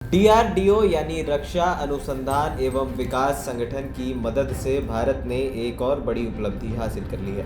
DRDO यानी रक्षा अनुसंधान एवं विकास संगठन की मदद से भारत ने एक और बड़ी उपलब्धि हासिल कर ली है।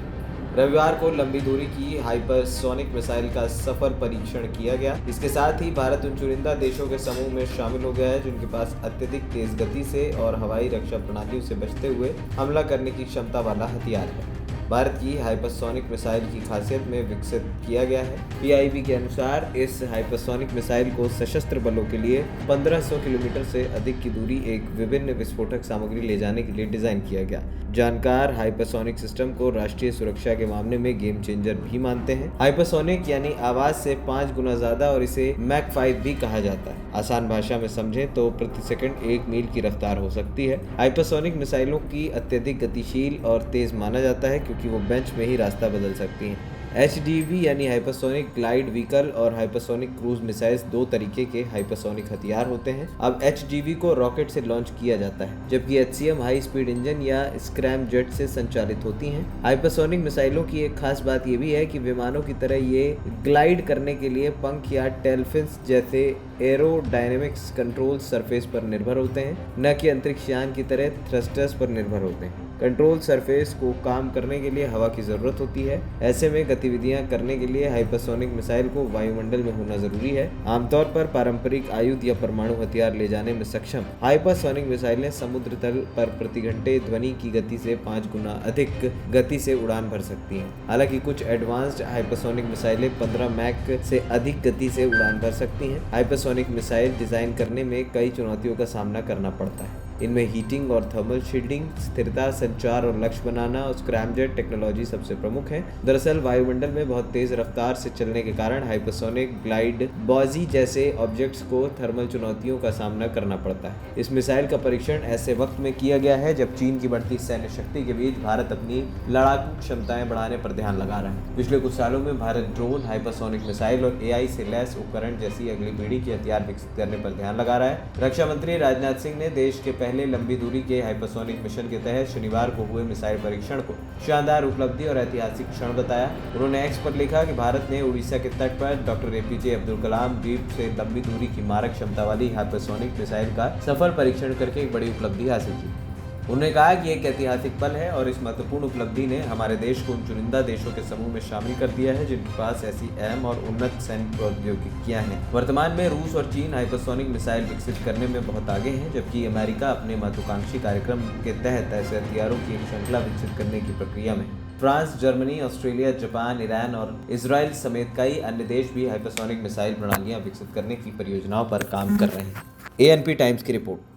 रविवार को लंबी दूरी की हाइपरसोनिक मिसाइल का सफल परीक्षण किया गया। इसके साथ ही भारत उन चुनिंदा देशों के समूह में शामिल हो गया है जिनके पास अत्यधिक तेज गति से और हवाई रक्षा प्रणालियों से बचते हुए हमला करने की क्षमता वाला हथियार है। भारत की हाइपरसोनिक मिसाइल की खासियत में विकसित किया गया है। पीआईबी के अनुसार इस हाइपरसोनिक मिसाइल को सशस्त्र बलों के लिए 1500 किलोमीटर से अधिक की दूरी एक विभिन्न विस्फोटक सामग्री ले जाने के लिए डिजाइन किया गया। जानकार हाइपरसोनिक सिस्टम को राष्ट्रीय सुरक्षा के मामले में गेम चेंजर भी मानते हैं। हाइपरसोनिक यानी आवाज से 5 गुना ज्यादा और इसे मैक 5 भी कहा जाता है। आसान भाषा में समझें तो प्रति सेकंड 1 मील की रफ्तार हो सकती है। हाइपरसोनिक मिसाइलों की अत्यधिक गतिशील और तेज माना जाता है क्योंकि वो बेंच में ही रास्ता बदल सकती हैं। HDV यानी हाइपरसोनिक ग्लाइड व्हीकल और हाइपरसोनिक क्रूज मिसाइल्स दो तरीके के हाइपरसोनिक हथियार होते हैं। अब HDV को रॉकेट से लॉन्च किया जाता है जबकि HCM हाई स्पीड इंजन या स्क्रैम जेट से संचालित होती हैं। हाइपरसोनिक मिसाइलों की एक खास बात यह भी है कि विमानों की तरह ये ग्लाइड करने के लिए पंख या टेल फिन्स जैसे एरोडायनेमिक्स कंट्रोल सरफेस पर निर्भर होते हैं, न कि अंतरिक्ष यान की तरह थ्रस्टर्स पर निर्भर होते हैं। कंट्रोल सरफेस को काम करने के लिए हवा की ज़रूरत होती है। ऐसे में गतिविधियां करने के लिए हाइपरसोनिक मिसाइल को वायुमंडल में होना ज़रूरी है। आमतौर पर पारंपरिक आयुध या परमाणु हथियार ले जाने में सक्षम हाइपरसोनिक मिसाइलें समुद्र तल पर प्रति घंटे ध्वनि की गति से 5 गुना अधिक गति से उड़ान भर सकती हैं। हालांकि कुछ एडवांस्ड हाइपरसोनिक मिसाइलें 15 मैक से अधिक गति से उड़ान भर सकती हैं। हाइपरसोनिक मिसाइल डिज़ाइन करने में कई चुनौतियों का सामना करना पड़ता है। इनमें हीटिंग और थर्मल शील्डिंग, स्थिरता, संचार और लक्ष्य बनाना और स्क्रैमजेट टेक्नोलॉजी सबसे प्रमुख है। दरअसल वायुमंडल में बहुत तेज रफ्तार से चलने के कारण हाइपरसोनिक ग्लाइड बॉजी जैसे ऑब्जेक्ट्स को थर्मल चुनौतियों का सामना करना पड़ता है। इस मिसाइल का परीक्षण ऐसे वक्त में किया गया है जब चीन की बढ़ती सैन्य शक्ति के बीच भारत अपनी लड़ाकू क्षमताएं बढ़ाने पर ध्यान लगा रहा है। पिछले कुछ सालों में भारत ड्रोन, हाइपरसोनिक मिसाइल और AI से लैस उपकरण जैसी अगली पीढ़ी के हथियार विकसित करने पर ध्यान लगा रहा है। रक्षा मंत्री राजनाथ सिंह ने देश के पहले लंबी दूरी के हाइपरसोनिक मिशन के तहत शनिवार को हुए मिसाइल परीक्षण को शानदार उपलब्धि और ऐतिहासिक क्षण बताया। उन्होंने एक्स पर लिखा कि भारत ने उड़ीसा के तट पर डॉक्टर APJ अब्दुल कलाम द्वीप से लंबी दूरी की मारक क्षमता वाली हाइपरसोनिक मिसाइल का सफल परीक्षण करके एक बड़ी उपलब्धि हासिल की। उन्होंने कहा कि एक ऐतिहासिक पल है और इस महत्वपूर्ण उपलब्धि ने हमारे देश को उन चुनिंदा देशों के समूह में शामिल कर दिया है जिनके पास ऐसी अहम और उन्नत सैन्य प्रौद्योगिकियां हैं। वर्तमान में रूस और चीन हाइपरसोनिक मिसाइल विकसित करने में बहुत आगे हैं, जबकि अमेरिका अपने महत्वाकांक्षी कार्यक्रम के तहत ऐसे हथियारों की एक श्रृंखला विकसित करने की प्रक्रिया में। France, Germany, Australia, Japan, Iran और इजराइल समेत कई अन्य देश भी हाइपरसोनिक मिसाइल प्रणालियां विकसित करने की परियोजनाओं पर काम कर रहे हैं। ANP टाइम्स की रिपोर्ट।